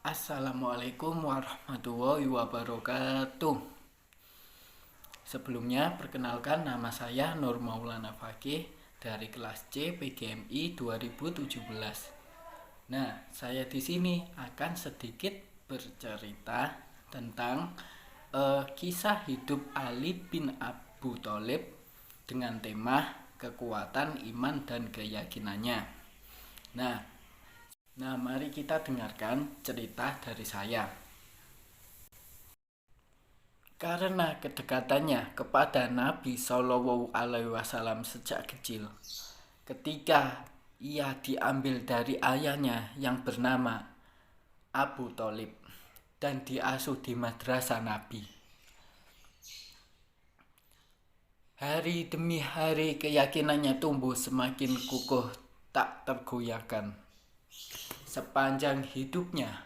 Assalamualaikum warahmatullahi wabarakatuh. Sebelumnya, perkenalkan nama saya Nur Maulana Fakih dari kelas C PGMI 2017. Nah, saya di sini akan sedikit bercerita tentang kisah hidup Ali bin Abu Thalib dengan tema kekuatan iman dan keyakinannya. Nah, mari kita dengarkan cerita dari saya. Karena kedekatannya kepada Nabi Shallallahu Alaihi Wasallam sejak kecil, ketika ia diambil dari ayahnya yang bernama Abu Thalib dan diasuh di madrasah Nabi. Hari demi hari keyakinannya tumbuh semakin kukuh tak tergoyahkan. Sepanjang hidupnya,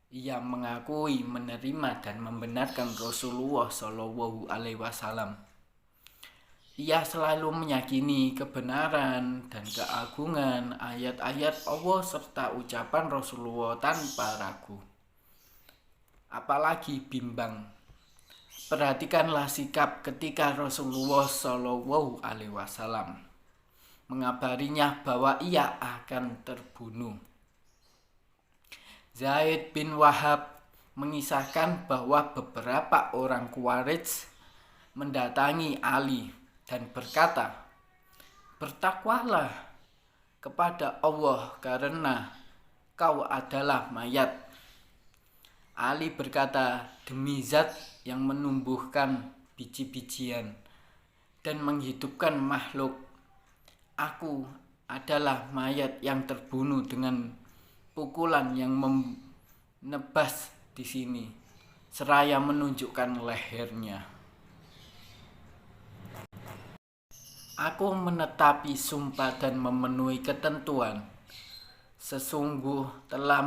ia mengakui, menerima dan membenarkan Rasulullah Shallallahu Alaihi Wasallam. Ia selalu meyakini kebenaran dan keagungan ayat-ayat Allah serta ucapan Rasulullah tanpa ragu, apalagi bimbang. Perhatikanlah sikap ketika Rasulullah Shallallahu Alaihi Wasallam mengabarinya bahwa ia akan terbunuh. Zaid bin Wahab mengisahkan bahwa beberapa orang Khawarij mendatangi Ali dan berkata, "Bertakwalah kepada Allah karena kau adalah mayat." Ali berkata, "Demi Zat yang menumbuhkan biji-bijian dan menghidupkan makhluk, aku adalah mayat yang terbunuh dengan pukulan yang menebas di sini," seraya menunjukkan lehernya. "Aku menetapi sumpah dan memenuhi ketentuan. Sesungguh telah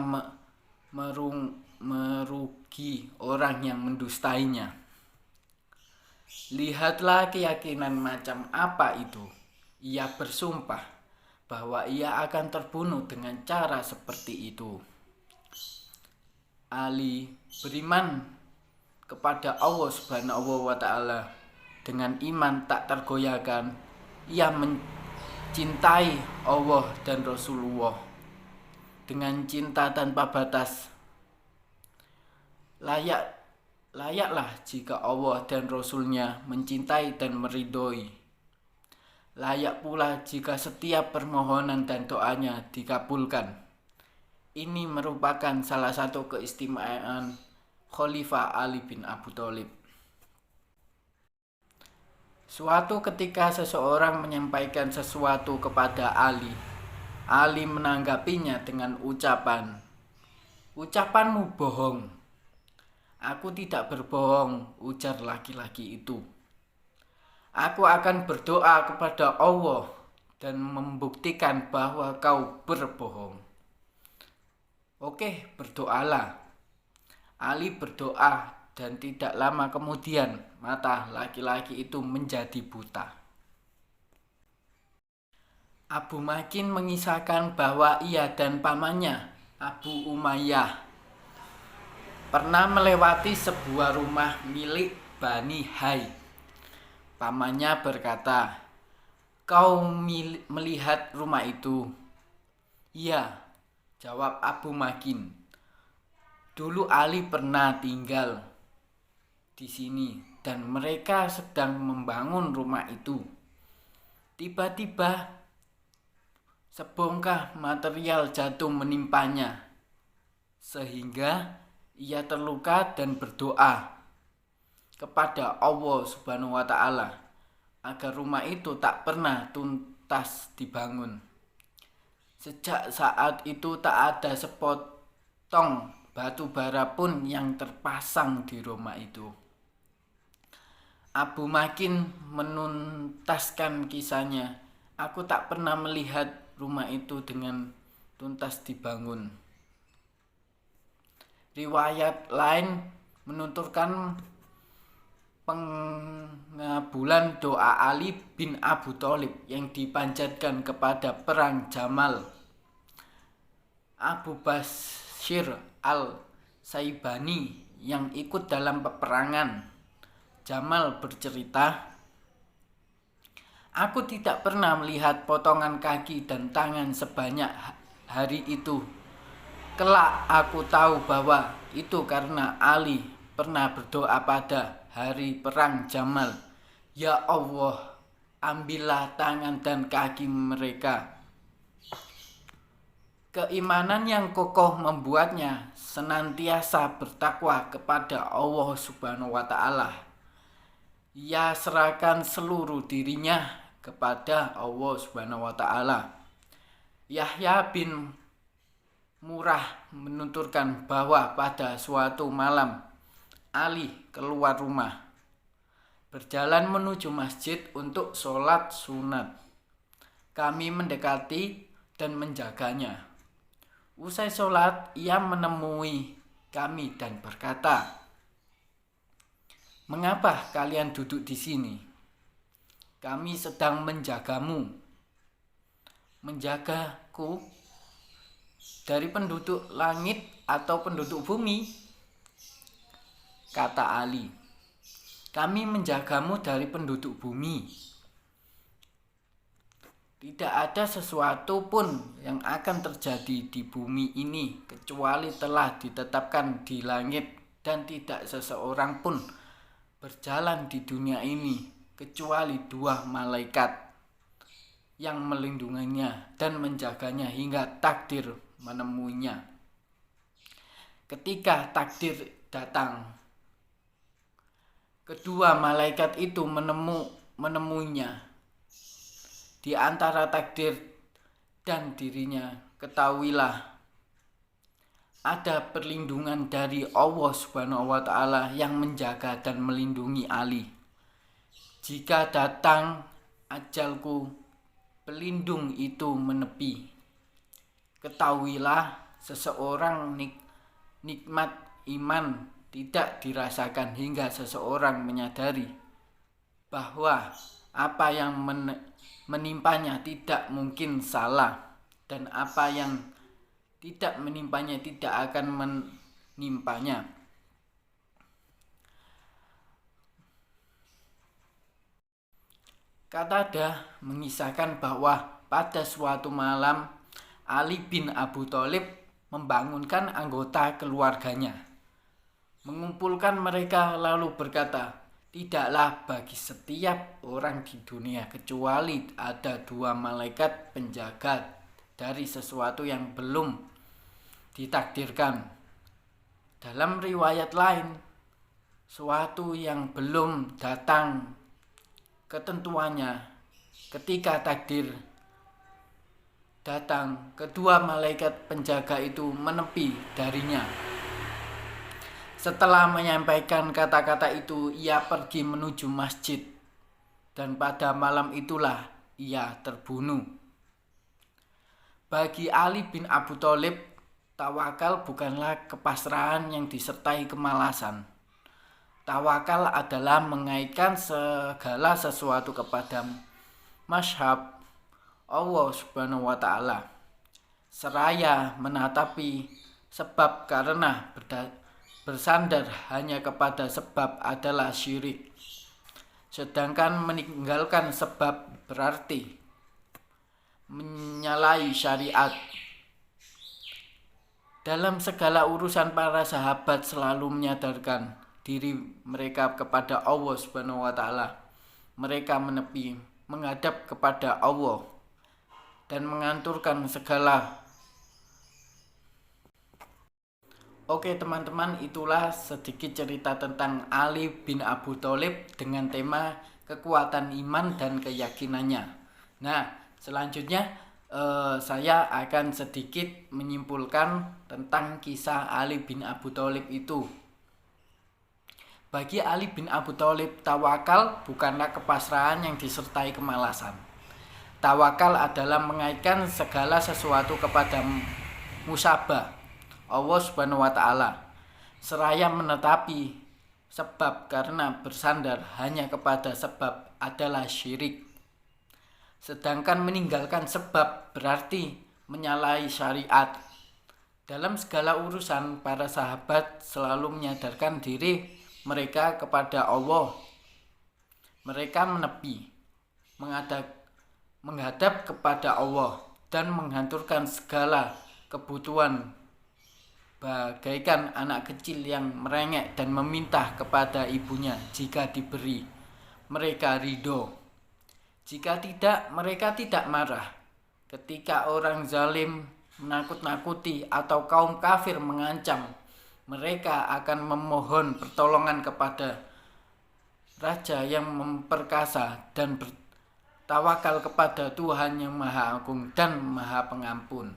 merugi orang yang mendustainya." Lihatlah keyakinan macam apa itu. Ia bersumpah bahwa ia akan terbunuh dengan cara seperti itu. Ali beriman kepada Allah Subhanahu wa Ta'ala dengan iman tak tergoyahkan. Ia mencintai Allah dan Rasulullah dengan cinta tanpa batas. Layaklah jika Allah dan Rasulnya mencintai dan meridhoi. Layak pula jika setiap permohonan dan doanya dikabulkan. Ini merupakan salah satu keistimewaan Khalifah Ali bin Abu Thalib. Suatu ketika seseorang menyampaikan sesuatu kepada Ali. Ali menanggapinya dengan ucapan, "Ucapanmu bohong." "Aku tidak berbohong," ujar laki-laki itu. "Aku akan berdoa kepada Allah dan membuktikan bahwa kau berbohong." "Oke, berdoalah." Ali berdoa dan tidak lama kemudian mata laki-laki itu menjadi buta. Abu Makin mengisahkan bahwa ia dan pamannya Abu Umayyah pernah melewati sebuah rumah milik Bani Hay. Pamannya berkata, "Kau melihat rumah itu?" "Iya," jawab Abu Makin. "Dulu Ali pernah tinggal di sini dan mereka sedang membangun rumah itu. Tiba-tiba sebongkah material jatuh menimpanya sehingga ia terluka dan berdoa kepada Allah Subhanahu wa Ta'ala agar rumah itu tak pernah tuntas dibangun. Sejak saat itu tak ada sepotong batu bara pun yang terpasang di rumah itu." Abu Makin menuntaskan kisahnya, "Aku tak pernah melihat rumah itu dengan tuntas dibangun." Riwayat lain menuturkan pengabulan doa Ali bin Abu Thalib yang dipanjatkan kepada perang Jamal. Abu Bashir Al-Saibani yang ikut dalam peperangan. Jamal bercerita, "Aku tidak pernah melihat potongan kaki dan tangan sebanyak hari itu. Kelak aku tahu bahwa itu karena Ali pernah berdoa pada hari perang Jamal, 'Ya Allah, ambillah tangan dan kaki mereka.' Keimanan yang kokoh membuatnya senantiasa bertakwa kepada Allah Subhanahu wa Ta'ala. Ia serahkan seluruh dirinya kepada Allah Subhanahu wa Ta'ala." Yahya bin Murrah menuturkan bahwa pada suatu malam Ali keluar rumah, berjalan menuju masjid untuk sholat sunat. Kami mendekati dan menjaganya. Usai sholat, ia menemui kami dan berkata, "Mengapa kalian duduk di sini? Kami sedang menjagamu." "Menjagaku dari penduduk langit atau penduduk bumi?" kata Ali. "Kami menjagamu dari penduduk bumi. Tidak ada sesuatu pun yang akan terjadi di bumi ini kecuali telah ditetapkan di langit, dan tidak seseorang pun berjalan di dunia ini kecuali 2 malaikat yang melindunginya dan menjaganya hingga takdir menemuinya. Ketika takdir datang, kedua malaikat itu menemuinya. Di antara takdir dan dirinya, ketahuilah ada perlindungan dari Allah Subhanahu wa Ta'ala yang menjaga dan melindungi Ali. Jika datang ajalku, pelindung itu menepi. Ketahuilah seseorang nikmat iman tidak dirasakan hingga seseorang menyadari bahwa apa yang menimpanya tidak mungkin salah, dan apa yang tidak menimpanya tidak akan menimpanya." Qatadah mengisahkan bahwa pada suatu malam Ali bin Abu Thalib membangunkan anggota keluarganya, mengumpulkan mereka lalu berkata, "Tidaklah bagi setiap orang di dunia kecuali ada 2 malaikat penjaga dari sesuatu yang belum ditakdirkan." Dalam riwayat lain, suatu yang belum datang ketentuannya. Ketika takdir datang, kedua malaikat penjaga itu menepi darinya. Setelah menyampaikan kata-kata itu, ia pergi menuju masjid, dan pada malam itulah ia terbunuh. Bagi Ali bin Abu Thalib, tawakal bukanlah kepasrahan yang disertai kemalasan. Tawakal adalah mengaitkan segala sesuatu kepada mazhab Allah Subhanahu wa Ta'ala, seraya menatapi sebab, karena bersandar hanya kepada sebab adalah syirik. Sedangkan meninggalkan sebab berarti menyalahi syariat. Dalam segala urusan, para sahabat selalu menyadarkan diri mereka kepada Allah Subhanahu wa Ta'ala. Mereka menepi menghadap kepada Allah dan menganturkan segala. Oke teman-teman, itulah sedikit cerita tentang Ali bin Abu Thalib dengan tema kekuatan iman dan keyakinannya. Nah, selanjutnya saya akan sedikit menyimpulkan tentang kisah Ali bin Abu Thalib itu. Bagi Ali bin Abu Thalib, tawakal bukanlah kepasrahan yang disertai kemalasan. Tawakal adalah mengaitkan segala sesuatu kepada musabah Allah Subhanahu wa Ta'ala, seraya menetapi sebab, karena bersandar hanya kepada sebab adalah syirik. Sedangkan meninggalkan sebab berarti menyalahi syariat. Dalam segala urusan, para sahabat selalu menyadarkan diri mereka kepada Allah. Mereka menepi, menghadap kepada Allah dan menghancurkan segala kebutuhan bagaikan anak kecil yang merengek dan meminta kepada ibunya jika diberi. Mereka ridho. Jika tidak, mereka tidak marah. Ketika orang zalim menakut-nakuti atau kaum kafir mengancam, mereka akan memohon pertolongan kepada Raja yang memperkasa dan bertawakal kepada Tuhan yang Maha Agung dan Maha Pengampun.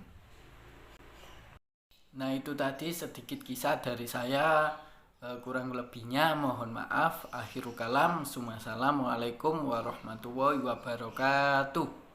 Nah, itu tadi sedikit kisah dari saya. Kurang lebihnya mohon maaf. Akhirul kalam. Assalamualaikum warahmatullahi wabarakatuh.